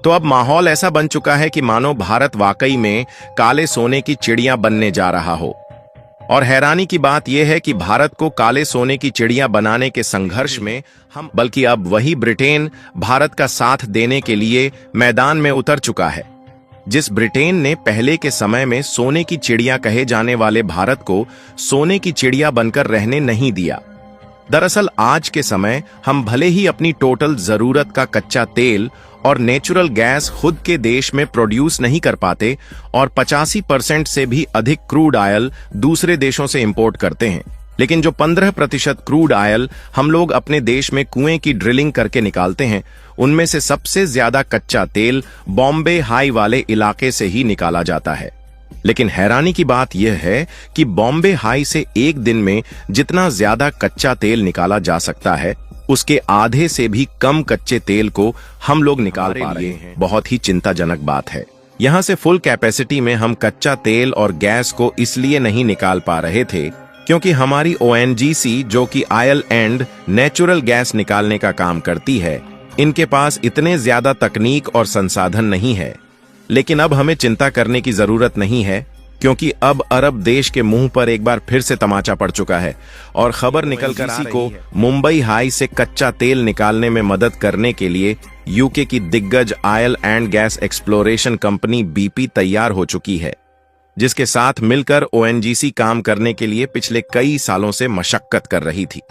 तो अब माहौल ऐसा बन चुका है कि मानो भारत वाकई में काले सोने की चिड़िया बनने जा रहा हो। और हैरानी की बात यह है कि भारत को काले सोने की चिड़िया बनाने के संघर्ष में बल्कि अब वही ब्रिटेन भारत का साथ देने के लिए मैदान में उतर चुका है। जिस ब्रिटेन ने पहले के समय में सोने की चिड़िया कहे जाने वाले भारत को सोने की चिड़िया बनकर रहने नहीं दिया। दरअसल आज के समय हम भले ही अपनी टोटल जरूरत का कच्चा तेल और नेचुरल गैस खुद के देश में प्रोड्यूस नहीं कर पाते और 85% से भी अधिक क्रूड ऑयल दूसरे देशों से इंपोर्ट करते हैं, लेकिन जो 15% क्रूड ऑयल हम लोग अपने देश में कुएं की ड्रिलिंग करके निकालते हैं, उनमें से सबसे ज्यादा कच्चा तेल बॉम्बे हाई वाले इलाके से ही निकाला जाता है। लेकिन हैरानी की बात यह है कि बॉम्बे हाई से एक दिन में जितना ज्यादा कच्चा तेल निकाला जा सकता है, उसके आधे से भी कम कच्चे तेल को हम लोग निकाल पा रहे हैं। बहुत ही चिंताजनक बात है। यहाँ से फुल कैपेसिटी में हम कच्चा तेल और गैस को इसलिए नहीं निकाल पा रहे थे क्योंकि हमारी ONGC, जो कि ऑयल एंड नेचुरल गैस निकालने का काम करती है, इनके पास इतने ज्यादा तकनीक और संसाधन नहीं है। लेकिन अब हमें चिंता करने की जरूरत नहीं है क्योंकि अब अरब देश के मुंह पर एक बार फिर से तमाचा पड़ चुका है और खबर निकलकर किसी को मुंबई हाई से कच्चा तेल निकालने में मदद करने के लिए यूके की दिग्गज oil and gas exploration company BP तैयार हो चुकी है, जिसके साथ मिलकर ONGC काम करने के लिए पिछले कई सालों से मशक्कत कर रही थी।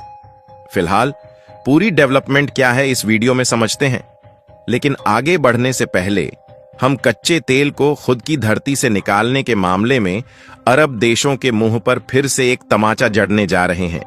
फिलहाल पूरी डेवलपमेंट क्या है इस वीडियो में समझते हैं, लेकिन आगे बढ़ने से पहले हम कच्चे तेल को खुद की धरती से निकालने के मामले में अरब देशों के मुंह पर फिर से एक तमाचा जड़ने जा रहे हैं।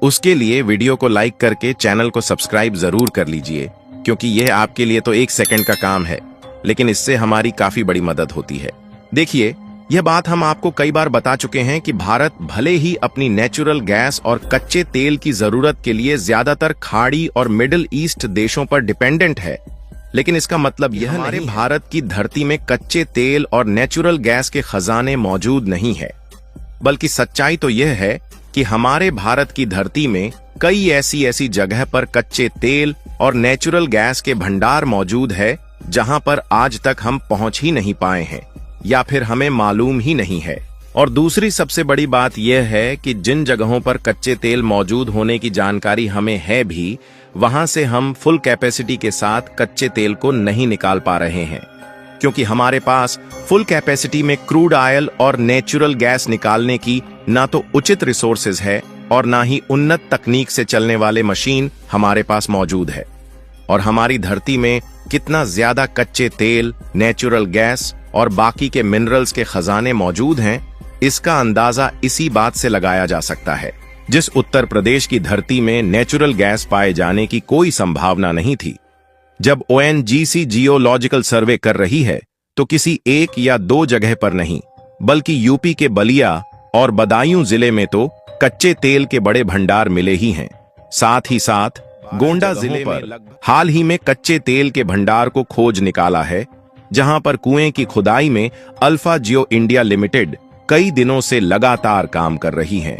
उसके लिए वीडियो को लाइक करके चैनल को सब्सक्राइब जरूर कर लीजिए, क्योंकि यह आपके लिए तो 1 सेकंड का काम है, लेकिन इससे हमारी काफी बड़ी मदद होती है। देखिए, यह बात हम आपको कई बार बता चुके हैं कि भारत भले ही अपनी नेचुरल गैस और कच्चे तेल की जरूरत के लिए ज्यादातर खाड़ी और मिडिल ईस्ट देशों पर डिपेंडेंट है, लेकिन इसका मतलब यह हमारे भारत की धरती में कच्चे तेल और नेचुरल गैस के खजाने मौजूद नहीं है। बल्कि सच्चाई तो यह है कि हमारे भारत की धरती में कई ऐसी जगह पर कच्चे तेल और नेचुरल गैस के भंडार मौजूद है जहां पर आज तक हम पहुंच ही नहीं पाए हैं या फिर हमें मालूम ही नहीं है। और दूसरी सबसे बड़ी बात यह है कि जिन जगहों पर कच्चे तेल मौजूद होने की जानकारी हमें है भी, वहां से हम फुल कैपेसिटी के साथ कच्चे तेल को नहीं निकाल पा रहे हैं, क्योंकि हमारे पास फुल कैपेसिटी में क्रूड ऑयल और नेचुरल गैस निकालने की ना तो उचित रिसोर्सेज है और ना ही उन्नत तकनीक से चलने वाले मशीन हमारे पास मौजूद है। और हमारी धरती में कितना ज्यादा कच्चे तेल, नेचुरल गैस और बाकी के मिनरल्स के खजाने मौजूद हैं, इसका अंदाजा इसी बात से लगाया जा सकता है। जिस उत्तर प्रदेश की धरती में नेचुरल गैस पाए जाने की कोई संभावना नहीं थी, जब ONGC जियोलॉजिकल सर्वे कर रही है तो किसी 1 या 2 जगह पर नहीं, बल्कि यूपी के बलिया और बदायूं जिले में तो कच्चे तेल के बड़े भंडार मिले ही हैं। साथ ही साथ गोंडा जिले पर हाल ही में कच्चे तेल के भंडार को खोज निकाला है, जहां पर कुएं की खुदाई में अल्फा जियो इंडिया लिमिटेड कई दिनों से लगातार काम कर रही है।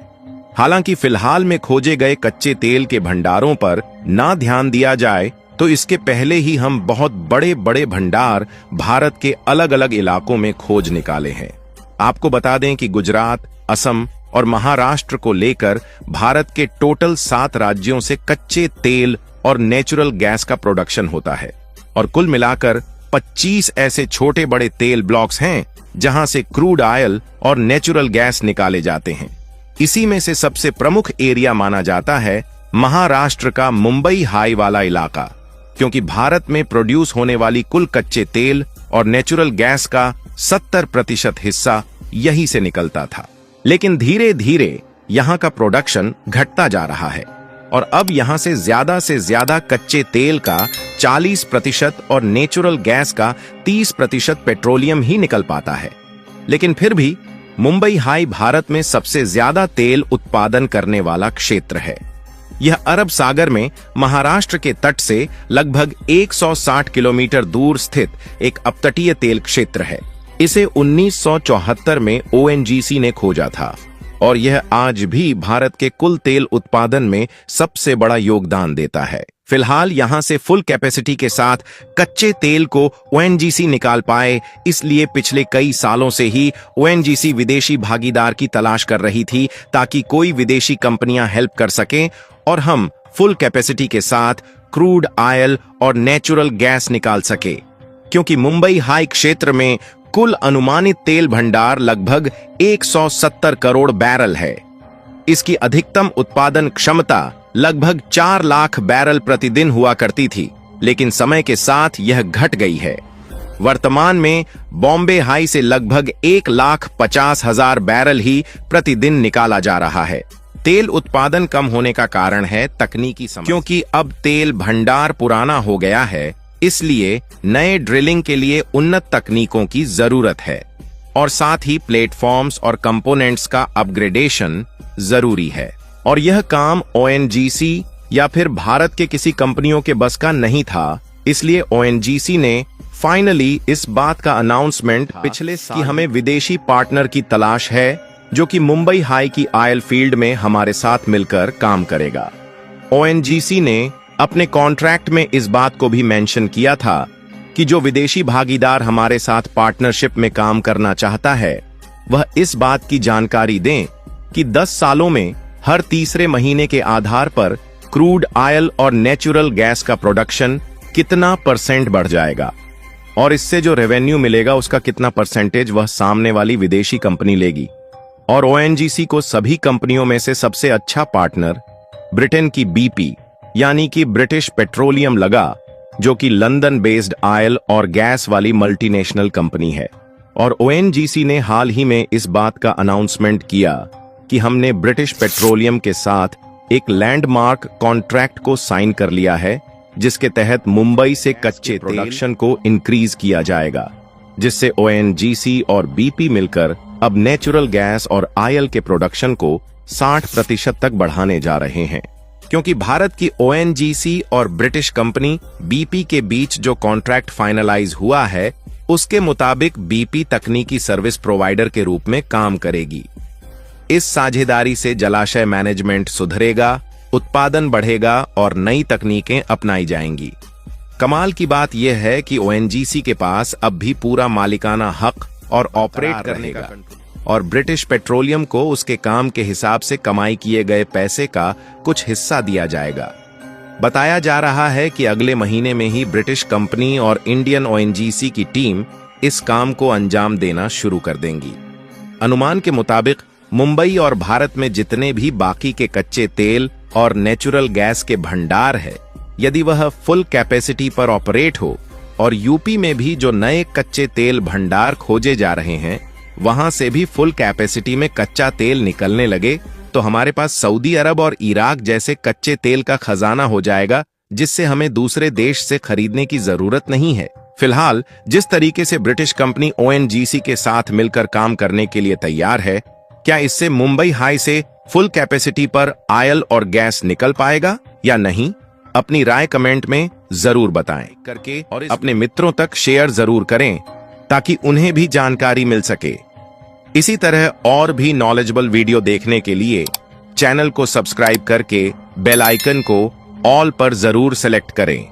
हालांकि फिलहाल में खोजे गए कच्चे तेल के भंडारों पर ना ध्यान दिया जाए तो इसके पहले ही हम बहुत बड़े बड़े भंडार भारत के अलग अलग इलाकों में खोज निकाले हैं। आपको बता दें कि गुजरात, असम और महाराष्ट्र को लेकर भारत के टोटल 7 राज्यों से कच्चे तेल और नेचुरल गैस का प्रोडक्शन होता है और कुल मिलाकर 25 ऐसे छोटे बड़े तेल ब्लॉक्स हैं जहां से क्रूड ऑयल और नेचुरल गैस निकाले जाते हैं। इसी में से सबसे प्रमुख एरिया माना जाता है महाराष्ट्र का मुंबई हाई वाला इलाका, क्योंकि भारत में प्रोड्यूस होने वाली कुल कच्चे तेल और नेचुरल गैस का 70% हिस्सा यहीं से निकलता था। लेकिन धीरे धीरे यहाँ का प्रोडक्शन घटता जा रहा है और अब यहाँ से ज्यादा कच्चे तेल का 40% और नेचुरल गैस का 30% पेट्रोलियम ही निकल पाता है। लेकिन फिर भी मुंबई हाई भारत में सबसे ज्यादा तेल उत्पादन करने वाला क्षेत्र है। यह अरब सागर में महाराष्ट्र के तट से लगभग 160 किलोमीटर दूर स्थित एक अपतटीय तेल क्षेत्र है। इसे 1974 में ONGC ने खोजा था और यह आज भी भारत के कुल तेल उत्पादन में सबसे बड़ा योगदान देता है। फिलहाल यहां से फुल कैपेसिटी के साथ कच्चे तेल को ओएनजीसी निकाल पाए, इसलिए पिछले कई सालों से ही ओएनजीसी विदेशी भागीदार की तलाश कर रही थी ताकि कोई विदेशी कंपनियां हेल्प कर सकें और हम फुल कैपेसिटी के साथ क्रूड ऑयल और नेचुरल गैस निकाल सके, क्योंकि मुंबई हाई क्षेत्र में कुल अनुमानित तेल भंडार लगभग 170 करोड़ बैरल है। इसकी अधिकतम उत्पादन क्षमता लगभग 4 लाख बैरल प्रतिदिन हुआ करती थी, लेकिन समय के साथ यह घट गई है। वर्तमान में बॉम्बे हाई से लगभग 1,50,000 बैरल ही प्रतिदिन निकाला जा रहा है। तेल उत्पादन कम होने का कारण है तकनीकी समस्या, क्योंकि अब तेल भंडार पुराना हो गया है, इसलिए नए ड्रिलिंग के लिए उन्नत तकनीकों की जरूरत है और साथ ही प्लेटफॉर्म्स और कंपोनेंट्स का अपग्रेडेशन जरूरी है। और यह काम ओएनजीसी या फिर भारत के किसी कंपनियों के बस का नहीं था, इसलिए ओएनजीसी ने फाइनली इस बात का अनाउंसमेंट पिछले कि हमें विदेशी पार्टनर की तलाश है जो कि मुंबई हाई की ऑयल फील्ड में हमारे साथ मिलकर काम करेगा। ओएनजीसी ने अपने कॉन्ट्रैक्ट में इस बात को भी मेंशन किया था कि जो विदेशी भागीदार हमारे साथ पार्टनरशिप में काम करना चाहता है वह इस बात की जानकारी दें कि 10 सालों में हर तीसरे महीने के आधार पर क्रूड ऑयल और नेचुरल गैस का प्रोडक्शन कितना % बढ़ जाएगा और इससे जो रेवेन्यू मिलेगा उसका कितना परसेंटेज वह सामने वाली विदेशी कंपनी लेगी। और ओएनजीसी को सभी कंपनियों में से सबसे अच्छा पार्टनर ब्रिटेन की बीपी यानी कि ब्रिटिश पेट्रोलियम लगा, जो कि लंदन बेस्ड ऑयल और गैस वाली मल्टीनेशनल कंपनी है। और ओएनजीसी ने हाल ही में इस बात का अनाउंसमेंट किया कि हमने ब्रिटिश पेट्रोलियम के साथ एक लैंडमार्क कॉन्ट्रैक्ट को साइन कर लिया है, जिसके तहत मुंबई से कच्चे प्रोडक्शन को इंक्रीज किया जाएगा, जिससे ओएनजीसी और बीपी मिलकर अब नेचुरल गैस और ऑयल के प्रोडक्शन को 60% तक बढ़ाने जा रहे हैं। क्योंकि भारत की ओएनजीसी और ब्रिटिश कंपनी बीपी के बीच जो कॉन्ट्रैक्ट फाइनलाइज हुआ है उसके मुताबिक बीपी तकनीकी सर्विस प्रोवाइडर के रूप में काम करेगी। इस साझेदारी से जलाशय मैनेजमेंट सुधरेगा, उत्पादन बढ़ेगा और नई तकनीकें अपनाई जाएंगी। कमाल की बात यह है कि ओएनजीसी के पास अब भी पूरा मालिकाना हक और ऑपरेट करने का और ब्रिटिश पेट्रोलियम को उसके काम के हिसाब से कमाई किए गए पैसे का कुछ हिस्सा दिया जाएगा। बताया जा रहा है कि अगले महीने में ही ब्रिटिश कंपनी और इंडियन ओएनजीसी की टीम इस काम को अंजाम देना शुरू कर देंगी। अनुमान के मुताबिक मुंबई और भारत में जितने भी बाकी के कच्चे तेल और नेचुरल गैस के भंडार है, यदि वह फुल कैपेसिटी पर ऑपरेट हो और यूपी में भी जो नए कच्चे तेल भंडार खोजे जा रहे हैं वहां से भी फुल कैपेसिटी में कच्चा तेल निकलने लगे, तो हमारे पास सऊदी अरब और इराक जैसे कच्चे तेल का खजाना हो जाएगा, जिससे हमें दूसरे देश से खरीदने की जरूरत नहीं है। फिलहाल जिस तरीके से ब्रिटिश कंपनी ओएनजीसी के साथ मिलकर काम करने के लिए तैयार है, क्या इससे मुंबई हाई से फुल कैपेसिटी पर ऑयल और गैस निकल पाएगा या नहीं? अपनी राय कमेंट में जरूर बताएं करके और अपने मित्रों तक शेयर जरूर करें ताकि उन्हें भी जानकारी मिल सके। इसी तरह और भी नॉलेजेबल वीडियो देखने के लिए चैनल को सब्सक्राइब करके बेल आइकन को ऑल पर जरूर सेलेक्ट करें।